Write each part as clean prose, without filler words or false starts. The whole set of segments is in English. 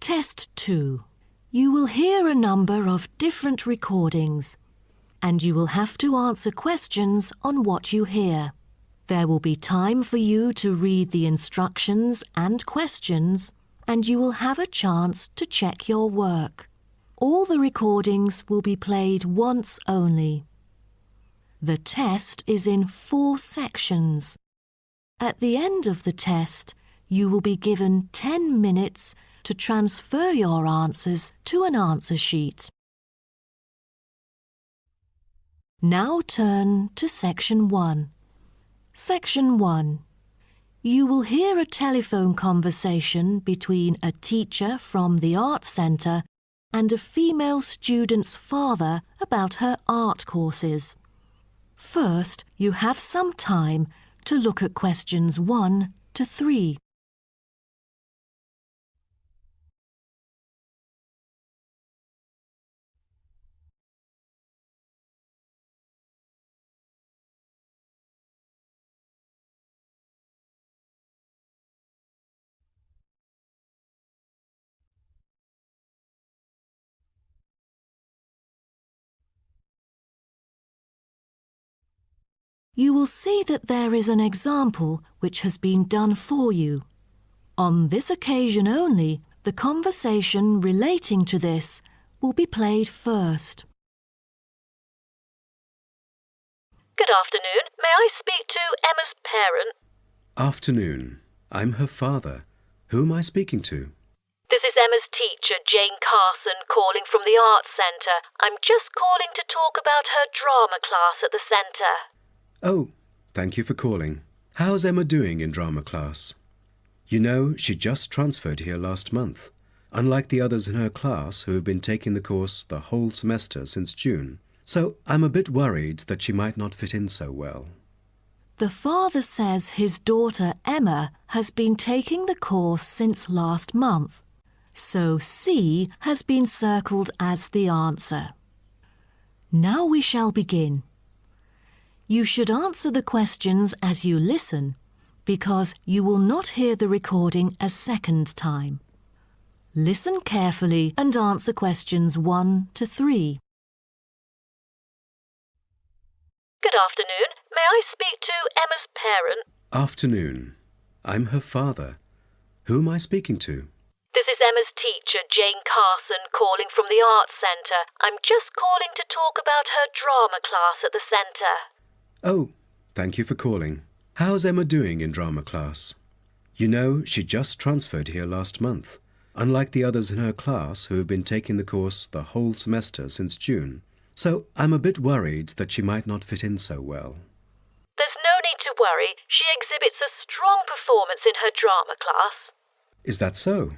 Test 2. You will hear a number of different recordings, and you will have to answer questions on what you hear. There will be time for you to read the instructions and questions, and you will have a chance to check your work. All the recordings will be played once only. The test is in 4 sections. At the end of the test, you will be given 10 minutes to transfer your answers to an answer sheet. Now turn to Section 1. Section 1. You will hear a telephone conversation between a teacher from the Art Centre and a female student's father about her art courses. First, you have some time to look at questions 1 to 3. You will see that there is an example which has been done for you. On this occasion only, the conversation relating to this will be played first. Good afternoon. May I speak to Emma's parent? Afternoon. I'm her father. Who am I speaking to? This is Emma's teacher, Jane Carson, calling from the Arts Centre. I'm just calling to talk about her drama class at the centre. Oh, thank you for calling. How's Emma doing in drama class? You know, she just transferred here last month, unlike the others in her class who have been taking the course the whole semester since June. So I'm a bit worried that she might not fit in so well. The father says his daughter Emma has been taking the course since last month, so C has been circled as the answer. Now we shall begin. You should answer the questions as you listen, because you will not hear the recording a second time. Listen carefully and answer questions 1 to 3. Good afternoon. May I speak to Emma's parent? Afternoon. I'm her father. Who am I speaking to? This is Emma's teacher, Jane Carson, calling from the Arts Centre. I'm just calling to talk about her drama class at the centre. Oh, thank you for calling. How's Emma doing in drama class? You know, she just transferred here last month, unlike the others in her class who have been taking the course the whole semester since June. So I'm a bit worried that she might not fit in so well. There's no need to worry. She exhibits a strong performance in her drama class. Is that so?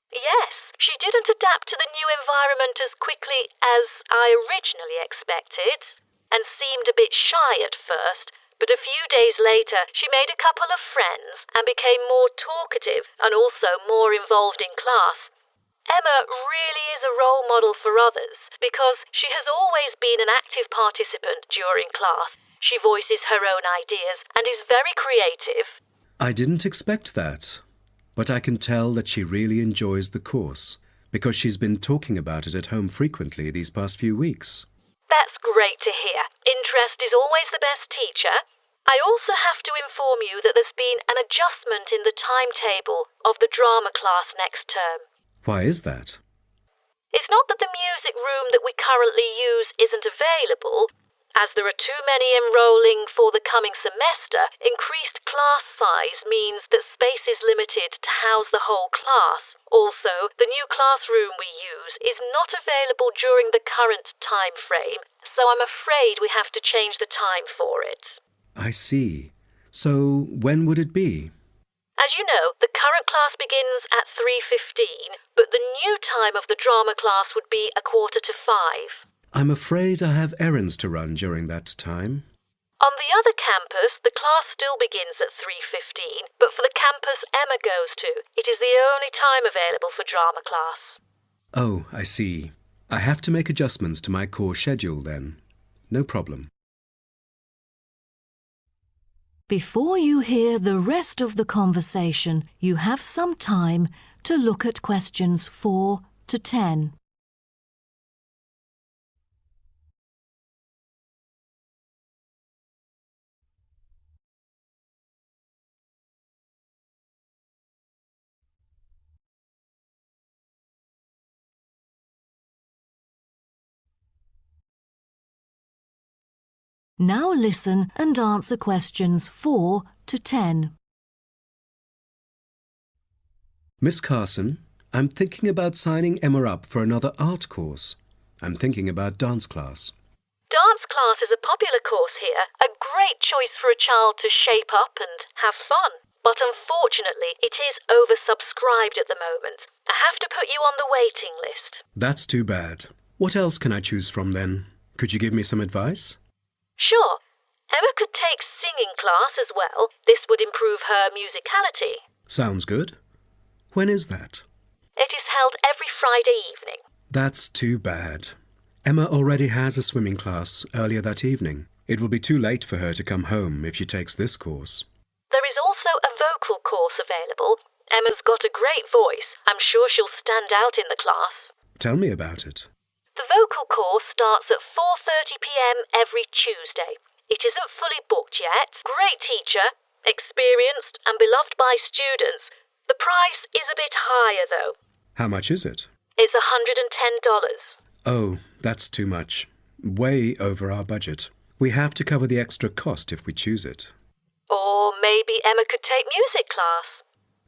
Yes, she didn't adapt to the new environment as quickly as I originally expected, and seemed a bit shy at first, but a few days later she made a couple of friends and became more talkative and also more involved in class. Emma really is a role model for others because she has always been an active participant during class. She voices her own ideas and is very creative. I didn't expect that, but I can tell that she really enjoys the course because she's been talking about it at home frequently these past few weeks. That's great to hear. Interest is always the best teacher. I also have to inform you that there's been an adjustment in the timetable of the drama class next term. Why is that? It's not that the music room that we currently use isn't available. As there are too many enrolling for the coming semester, increased class size means that space is limited to house the whole class. Also, the new classroom we use is not available during the current time frame, so I'm afraid we have to change the time for it. I see. So when would it be? As you know, the current class begins at 3:15, but the new time of the drama class would be 4:45. I'm afraid I have errands to run during that time. On the other campus, the class still begins at 3:15, but for the campus Emma goes to, it is the only time available for drama class. Oh, I see. I have to make adjustments to my course schedule then. No problem. Before you hear the rest of the conversation, you have some time to look at questions 4 to 10. Now listen and answer questions 4 to 10. Miss Carson, I'm thinking about signing Emma up for another art course. I'm thinking about dance class. Dance class is a popular course here, a great choice for a child to shape up and have fun. But unfortunately, it is oversubscribed at the moment. I have to put you on the waiting list. That's too bad. What else can I choose from then? Could you give me some advice? Sure. Emma could take singing class as well. This would improve her musicality. Sounds good. When is that? It is held every Friday evening. That's too bad. Emma already has a swimming class earlier that evening. It will be too late for her to come home if she takes this course. There is also a vocal course available. Emma's got a great voice. I'm sure she'll stand out in the class. Tell me about it. The vocal course starts at 4:30 p.m. every Tuesday. It isn't fully booked yet. Great teacher, experienced and beloved by students. The price is a bit higher though. How much is it? It's $110. Oh, that's too much. Way over our budget. We have to cover the extra cost if we choose it. Or maybe Emma could take music class.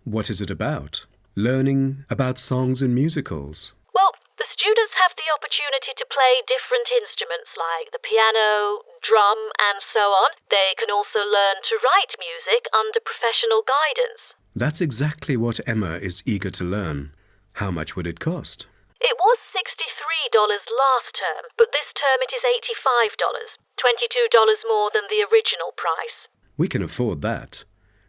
What is it about? Learning about songs and musicals. Well, the students have the opportunity to play different instruments like the piano, drum and so on. They can also learn to write music under professional guidance. That's exactly what Emma is eager to learn. How much would it cost? It was $63 last term, but this term it is $85, $22 more than the original price. We can afford that.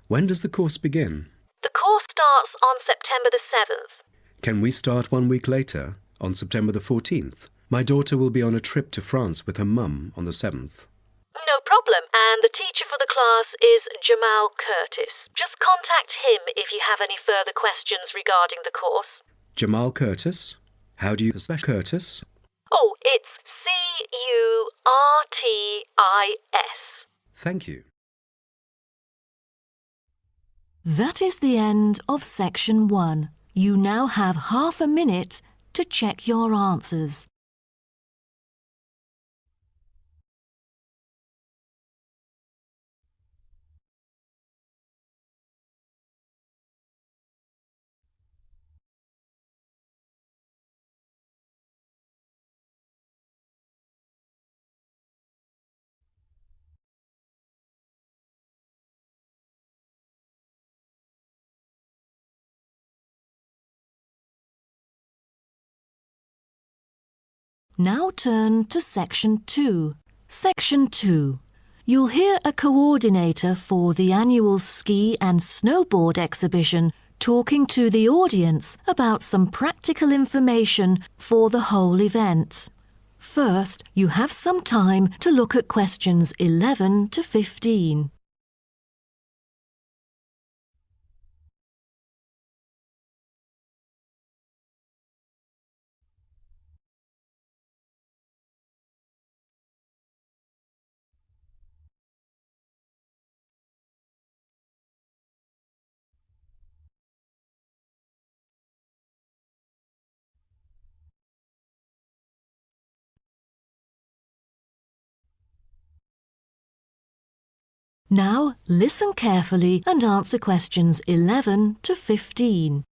When does the course begin? The course starts on September the 7th. Can we start 1 week later, on September the 14th? My daughter will be on a trip to France with her mum on the 7th. No problem, and the teacher for the class is Jamal Curtis. Just contact him if you have any further questions regarding the course. Jamal Curtis? How do you spell Curtis? Oh, it's Curtis. Thank you. That is the end of section 1. You now have half a minute to check your answers. Now turn to Section 2. Section 2. You'll hear a coordinator for the annual ski and snowboard exhibition talking to the audience about some practical information for the whole event. First, you have some time to look at questions 11 to 15. Now, listen carefully and answer questions 11 to 15.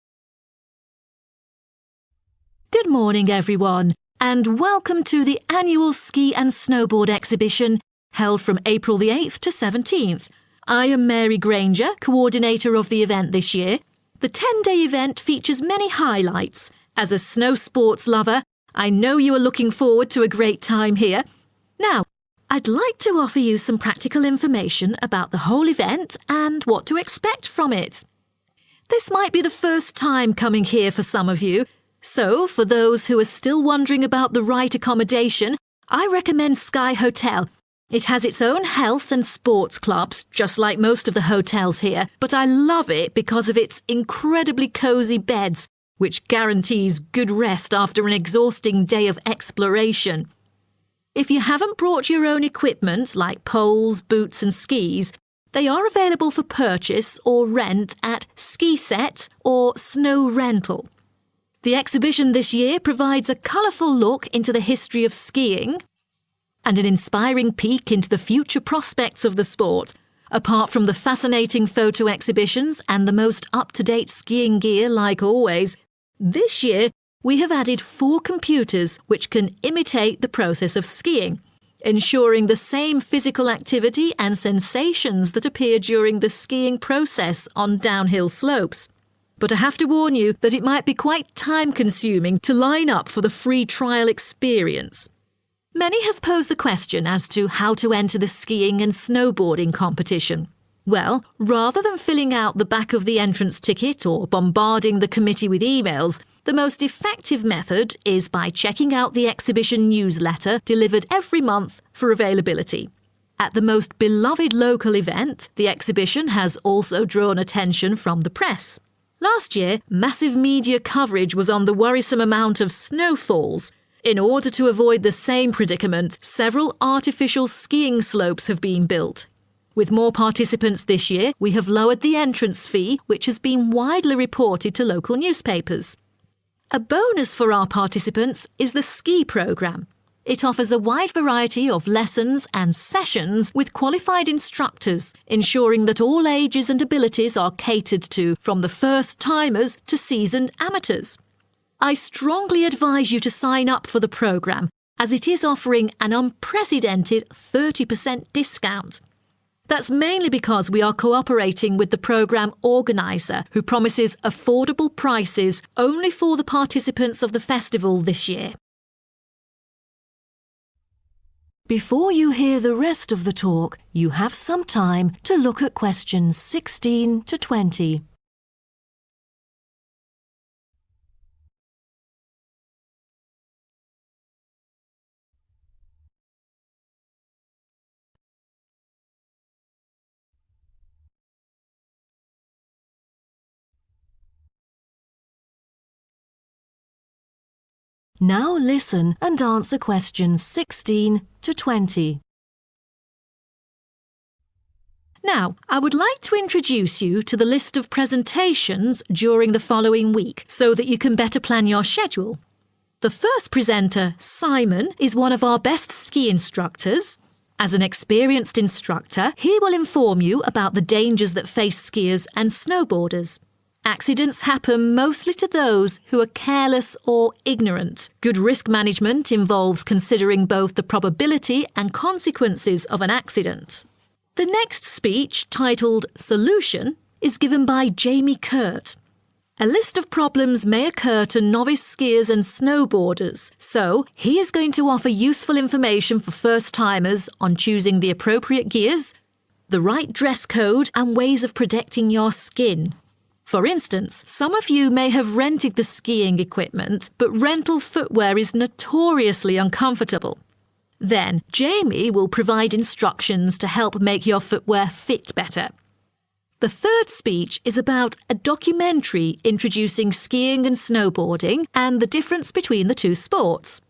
Good morning, everyone, and welcome to the annual ski and snowboard exhibition held from April the 8th to 17th. I am Mary Granger, coordinator of the event this year. The 10-day event features many highlights. As a snow sports lover, I know you are looking forward to a great time here. Now, I'd like to offer you some practical information about the whole event and what to expect from it. This might be the first time coming here for some of you, so for those who are still wondering about the right accommodation, I recommend Sky Hotel. It has its own health and sports clubs, just like most of the hotels here, but I love it because of its incredibly cosy beds which guarantees good rest after an exhausting day of exploration. If you haven't brought your own equipment, like poles, boots and skis, they are available for purchase or rent at Ski Set or Snow Rental. The exhibition this year provides a colourful look into the history of skiing and an inspiring peek into the future prospects of the sport. Apart from the fascinating photo exhibitions and the most up-to-date skiing gear like always, this year we have added 4 computers which can imitate the process of skiing, ensuring the same physical activity and sensations that appear during the skiing process on downhill slopes. But I have to warn you that it might be quite time-consuming to line up for the free trial experience. Many have posed the question as to how to enter the skiing and snowboarding competition. Well, rather than filling out the back of the entrance ticket or bombarding the committee with emails, the most effective method is by checking out the exhibition newsletter delivered every month for availability. At the most beloved local event, the exhibition has also drawn attention from the press. Last year, massive media coverage was on the worrisome amount of snowfalls. In order to avoid the same predicament, several artificial skiing slopes have been built. With more participants this year, we have lowered the entrance fee, which has been widely reported to local newspapers. A bonus for our participants is the ski programme. It offers a wide variety of lessons and sessions with qualified instructors, ensuring that all ages and abilities are catered to, from the first-timers to seasoned amateurs. I strongly advise you to sign up for the programme, as it is offering an unprecedented 30% discount. That's mainly because we are cooperating with the programme organiser, who promises affordable prices only for the participants of the festival this year. Before you hear the rest of the talk, you have some time to look at questions 16 to 20. Now listen and answer questions 16 to 20. Now, I would like to introduce you to the list of presentations during the following week so that you can better plan your schedule. The first presenter, Simon, is one of our best ski instructors. As an experienced instructor, he will inform you about the dangers that face skiers and snowboarders. Accidents happen mostly to those who are careless or ignorant. Good risk management involves considering both the probability and consequences of an accident. The next speech, titled Solution, is given by Jamie Kurt. A list of problems may occur to novice skiers and snowboarders, so he is going to offer useful information for first-timers on choosing the appropriate gears, the right dress code, and ways of protecting your skin. For instance, some of you may have rented the skiing equipment, but rental footwear is notoriously uncomfortable. Then, Jamie will provide instructions to help make your footwear fit better. The third speech is about a documentary introducing skiing and snowboarding and the difference between the two sports.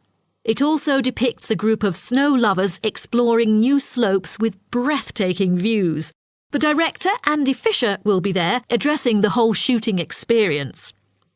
It also depicts a group of snow lovers exploring new slopes with breathtaking views. The director, Andy Fisher, will be there, addressing the whole shooting experience.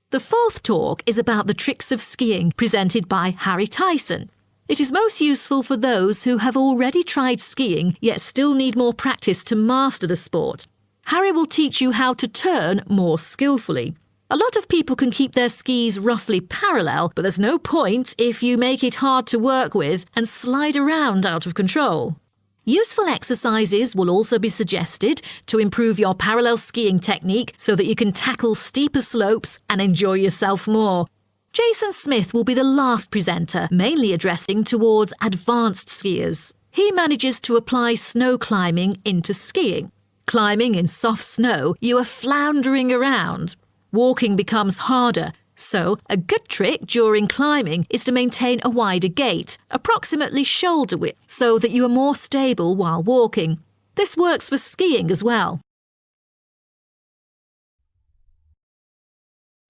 The fourth talk is about the tricks of skiing, presented by Harry Tyson. It is most useful for those who have already tried skiing, yet still need more practice to master the sport. Harry will teach you how to turn more skillfully. A lot of people can keep their skis roughly parallel, but there's no point if you make it hard to work with and slide around out of control. Useful exercises will also be suggested to improve your parallel skiing technique so that you can tackle steeper slopes and enjoy yourself more. Jason Smith will be the last presenter, mainly addressing towards advanced skiers. He manages to apply snow climbing into skiing. Climbing in soft snow, you are floundering around. Walking becomes harder. So, a good trick during climbing is to maintain a wider gait, approximately shoulder width, so that you are more stable while walking. This works for skiing as well.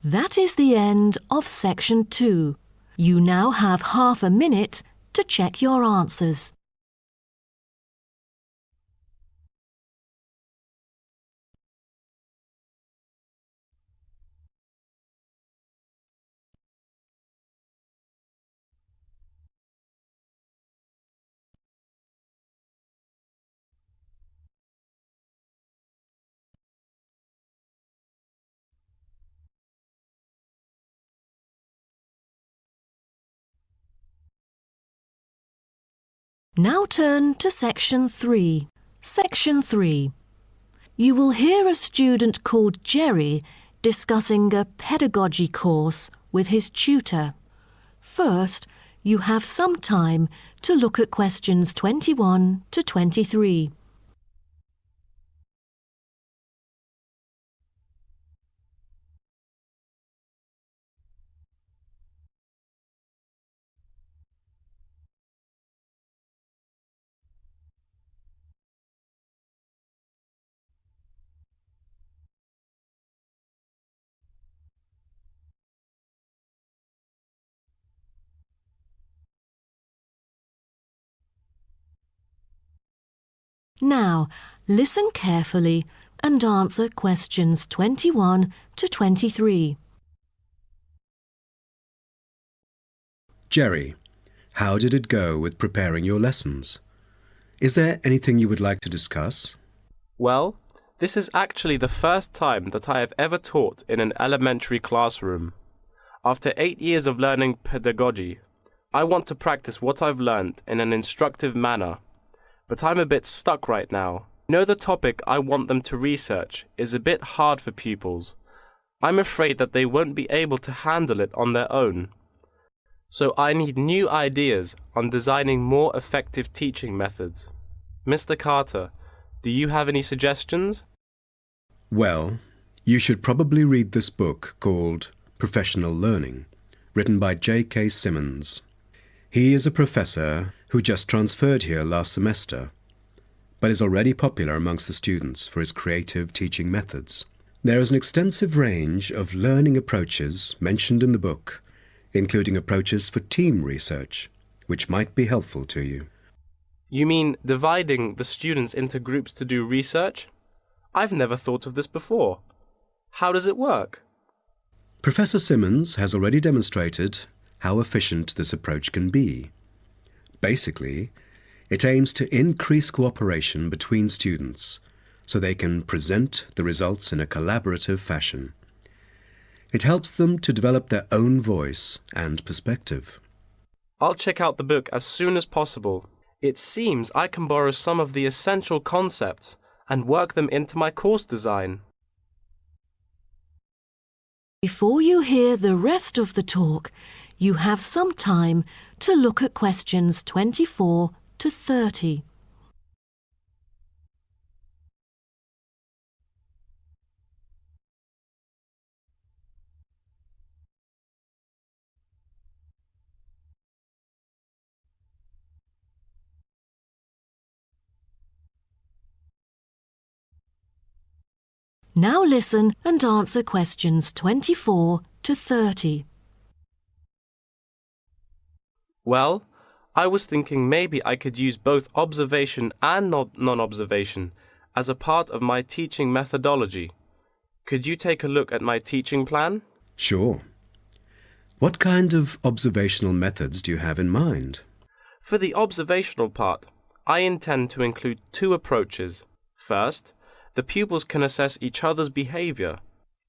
That is the end of section 2. You now have half a minute to check your answers. Now turn to section 3. Section 3. You will hear a student called Jerry discussing a pedagogy course with his tutor. First, you have some time to look at questions 21 to 23. Now, listen carefully and answer questions 21 to 23. Jerry, how did it go with preparing your lessons? Is there anything you would like to discuss? Well, this is actually the first time that I have ever taught in an elementary classroom. After 8 years of learning pedagogy, I want to practice what I've learned in an instructive manner. But I'm a bit stuck right now. The topic I want them to research is a bit hard for pupils. I'm afraid that they won't be able to handle it on their own. So I need new ideas on designing more effective teaching methods. Mr. Carter, do you have any suggestions? Well, you should probably read this book called Professional Learning, written by J.K. Simmons. He is a professor who just transferred here last semester, but is already popular amongst the students for his creative teaching methods. There is an extensive range of learning approaches mentioned in the book, including approaches for team research, which might be helpful to you. You mean dividing the students into groups to do research? I've never thought of this before. How does it work? Professor Simmons has already demonstrated how efficient this approach can be. Basically, it aims to increase cooperation between students so they can present the results in a collaborative fashion. It helps them to develop their own voice and perspective. I'll check out the book as soon as possible. It seems I can borrow some of the essential concepts and work them into my course design. Before you hear the rest of the talk, you have some time to look at questions 24 to 30. Now listen and answer questions 24 to 30. Well, I was thinking maybe I could use both observation and non-observation as a part of my teaching methodology. Could you take a look at my teaching plan? Sure. What kind of observational methods do you have in mind? For the observational part, I intend to include 2 approaches. First, the pupils can assess each other's behavior.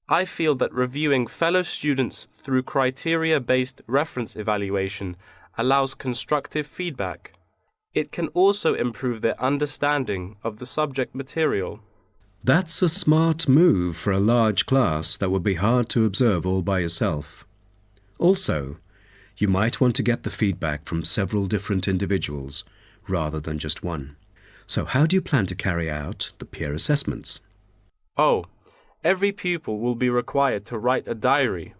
I feel that reviewing fellow students through criteria-based reference evaluation allows constructive feedback. It can also improve their understanding of the subject material. That's a smart move for a large class that would be hard to observe all by yourself. Also, you might want to get the feedback from several different individuals rather than just one. So how do you plan to carry out the peer assessments? Oh, every pupil will be required to write a diary,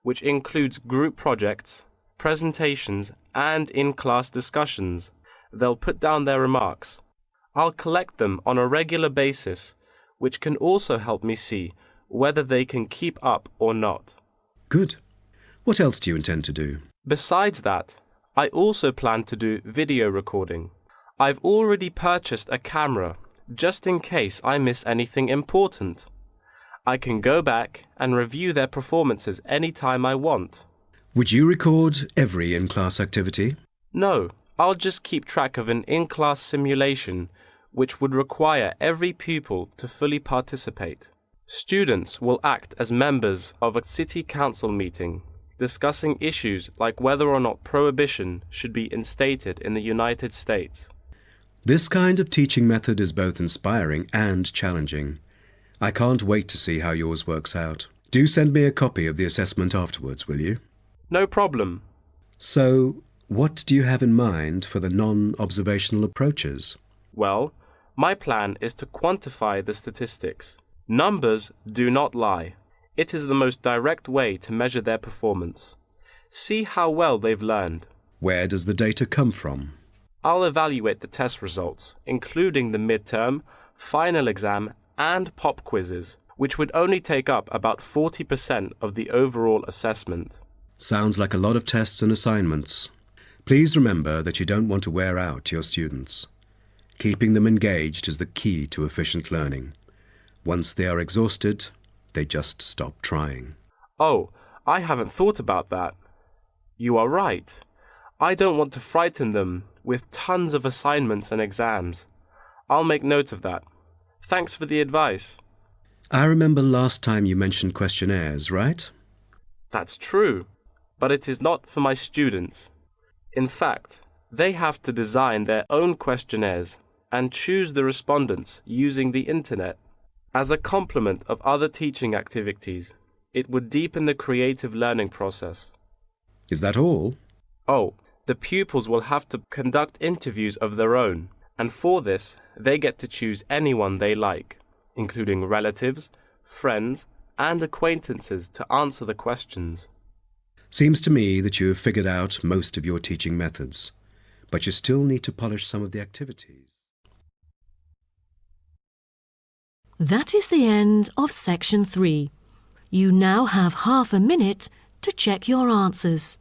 which includes group projects, presentations, and in-class discussions. They'll put down their remarks. I'll collect them on a regular basis, which can also help me see whether they can keep up or not. Good. What else do you intend to do? Besides that, I also plan to do video recording. I've already purchased a camera, just in case I miss anything important. I can go back and review their performances anytime I want. Would you record every in-class activity? No, I'll just keep track of an in-class simulation, which would require every pupil to fully participate. Students will act as members of a city council meeting, discussing issues like whether or not prohibition should be instated in the United States. This kind of teaching method is both inspiring and challenging. I can't wait to see how yours works out. Do send me a copy of the assessment afterwards, will you? No problem. So, what do you have in mind for the non-observational approaches? Well, my plan is to quantify the statistics. Numbers do not lie. It is the most direct way to measure their performance. See how well they've learned. Where does the data come from? I'll evaluate the test results, including the midterm, final exam, and pop quizzes, which would only take up about 40% of the overall assessment. Sounds like a lot of tests and assignments. Please remember that you don't want to wear out your students. Keeping them engaged is the key to efficient learning. Once they are exhausted, they just stop trying. Oh, I haven't thought about that. You are right. I don't want to frighten them with tons of assignments and exams. I'll make note of that. Thanks for the advice. I remember last time you mentioned questionnaires, right? That's true, but it is not for my students. In fact, they have to design their own questionnaires and choose the respondents using the internet. As a complement of other teaching activities, it would deepen the creative learning process. Is that all? Oh, the pupils will have to conduct interviews of their own, and for this, they get to choose anyone they like, including relatives, friends, and acquaintances to answer the questions. Seems to me that you have figured out most of your teaching methods, but you still need to polish some of the activities. That is the end of section 3. You now have half a minute to check your answers.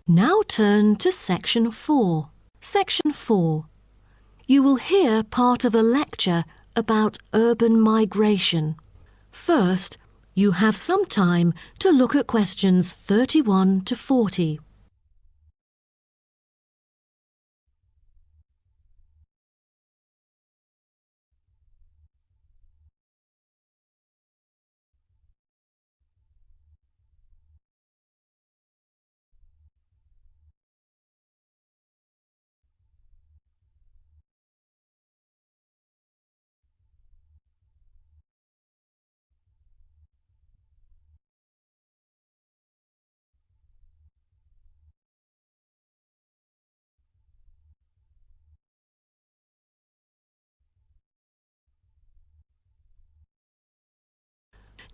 Now turn to section 4. Section 4. You will hear part of a lecture about urban migration. First, you have some time to look at questions 31 to 40.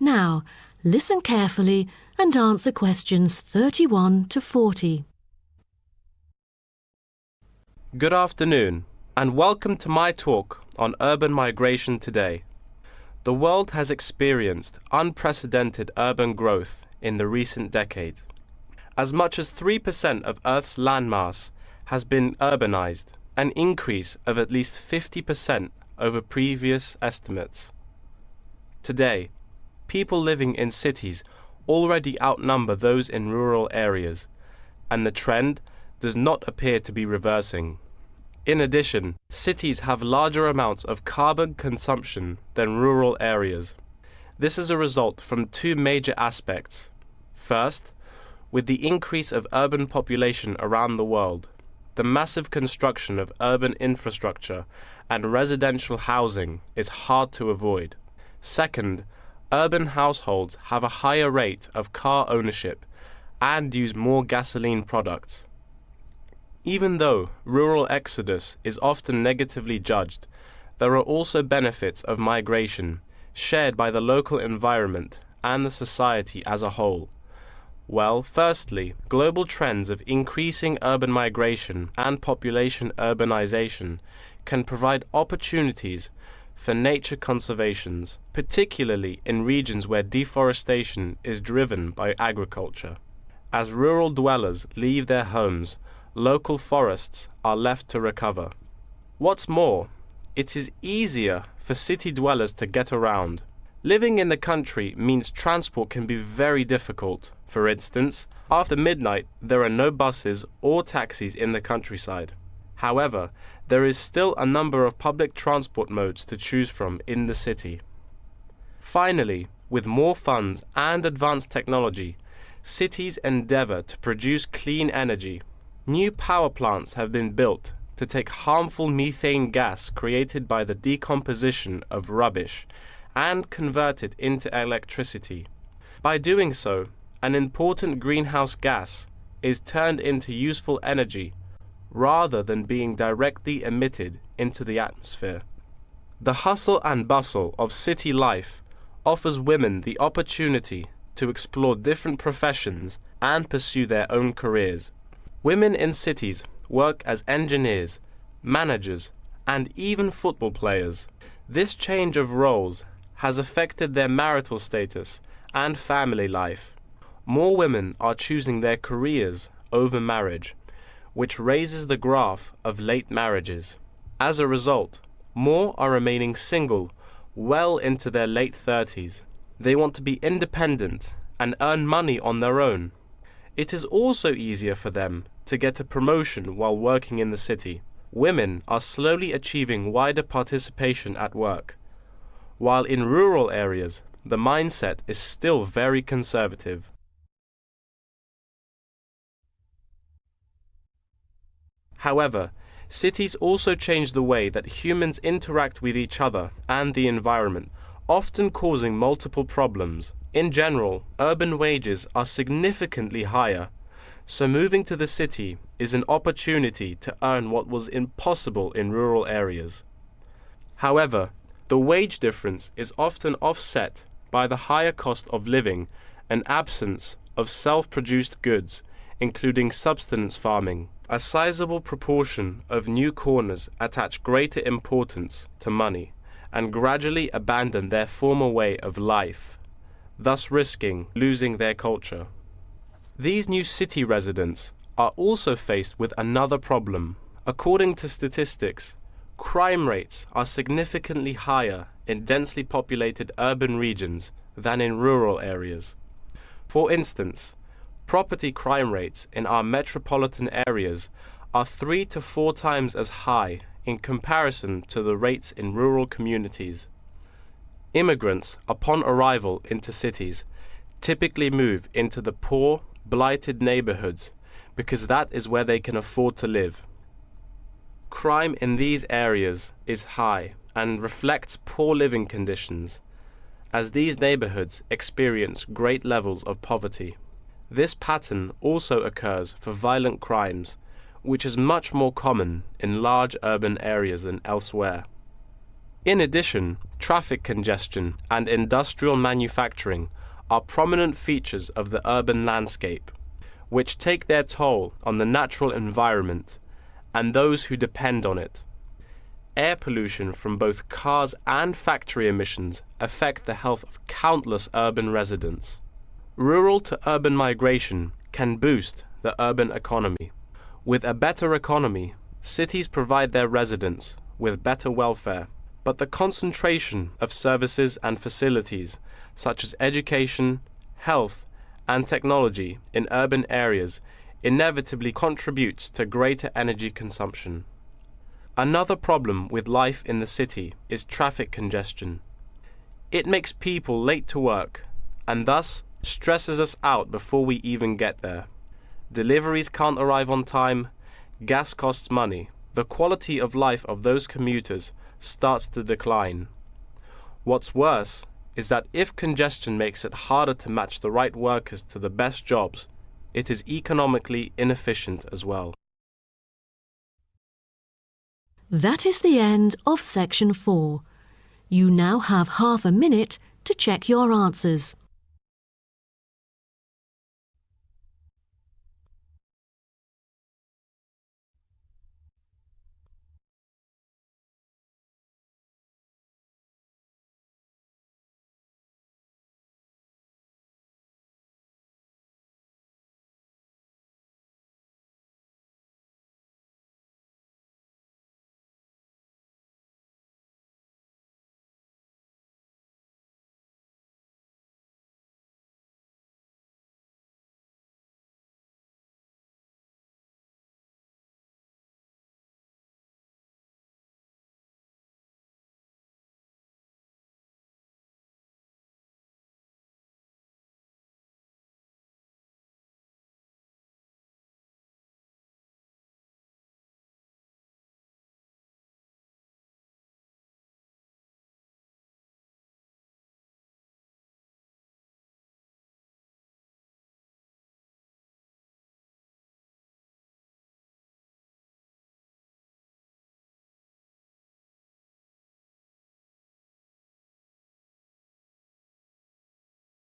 Now, listen carefully and answer questions 31 to 40. Good afternoon, and welcome to my talk on urban migration today. The world has experienced unprecedented urban growth in the recent decade. As much as 3% of Earth's landmass has been urbanized, an increase of at least 50% over previous estimates. Today, people living in cities already outnumber those in rural areas, and the trend does not appear to be reversing. In addition, cities have larger amounts of carbon consumption than rural areas. This is a result from two major aspects. First, with the increase of urban population around the world, the massive construction of urban infrastructure and residential housing is hard to avoid. Second, urban households have a higher rate of car ownership and use more gasoline products. Even though rural exodus is often negatively judged, there are also benefits of migration shared by the local environment and the society as a whole. Well, firstly, global trends of increasing urban migration and population urbanization can provide opportunities for nature conservations, particularly in regions where deforestation is driven by agriculture. As rural dwellers leave their homes, local forests are left to recover. What's more, it is easier for city dwellers to get around. Living in the country means transport can be very difficult. For instance, after midnight, there are no buses or taxis in the countryside. However, there is still a number of public transport modes to choose from in the city. Finally, with more funds and advanced technology, cities endeavor to produce clean energy. New power plants have been built to take harmful methane gas created by the decomposition of rubbish and convert it into electricity. By doing so, an important greenhouse gas is turned into useful energy rather than being directly emitted into the atmosphere. The hustle and bustle of city life offers women the opportunity to explore different professions and pursue their own careers. Women in cities work as engineers, managers, and even football players. This change of roles has affected their marital status and family life. More women are choosing their careers over marriage, which raises the graph of late marriages. As a result, more are remaining single well into their late 30s. They want to be independent and earn money on their own. It is also easier for them to get a promotion while working in the city. Women are slowly achieving wider participation at work, while in rural areas, the mindset is still very conservative. However, cities also change the way that humans interact with each other and the environment, often causing multiple problems. In general, urban wages are significantly higher, so moving to the city is an opportunity to earn what was impossible in rural areas. However, the wage difference is often offset by the higher cost of living and absence of self-produced goods, including subsistence farming. A sizable proportion of new corners attach greater importance to money and gradually abandon their former way of life, thus risking losing their culture. These new city residents are also faced with another problem. According to statistics, crime rates are significantly higher in densely populated urban regions than in rural areas. For instance, property crime rates in our metropolitan areas are 3 to 4 times as high in comparison to the rates in rural communities. Immigrants, upon arrival into cities, typically move into the poor, blighted neighborhoods because that is where they can afford to live. Crime in these areas is high and reflects poor living conditions, as these neighborhoods experience great levels of poverty. This pattern also occurs for violent crimes, which is much more common in large urban areas than elsewhere. In addition, traffic congestion and industrial manufacturing are prominent features of the urban landscape, which take their toll on the natural environment and those who depend on it. Air pollution from both cars and factory emissions affect the health of countless urban residents. Rural to urban migration can boost the urban economy. With a better economy, cities provide their residents with better welfare, but the concentration of services and facilities such as education, health, and technology in urban areas inevitably contributes to greater energy consumption. Another problem with life in the city is traffic congestion. It makes people late to work and thus stresses us out before we even get there. Deliveries can't arrive on time, gas costs money. The quality of life of those commuters starts to decline. What's worse is that if congestion makes it harder to match the right workers to the best jobs, it is economically inefficient as well. That is the end of section 4. You now have half a minute to check your answers.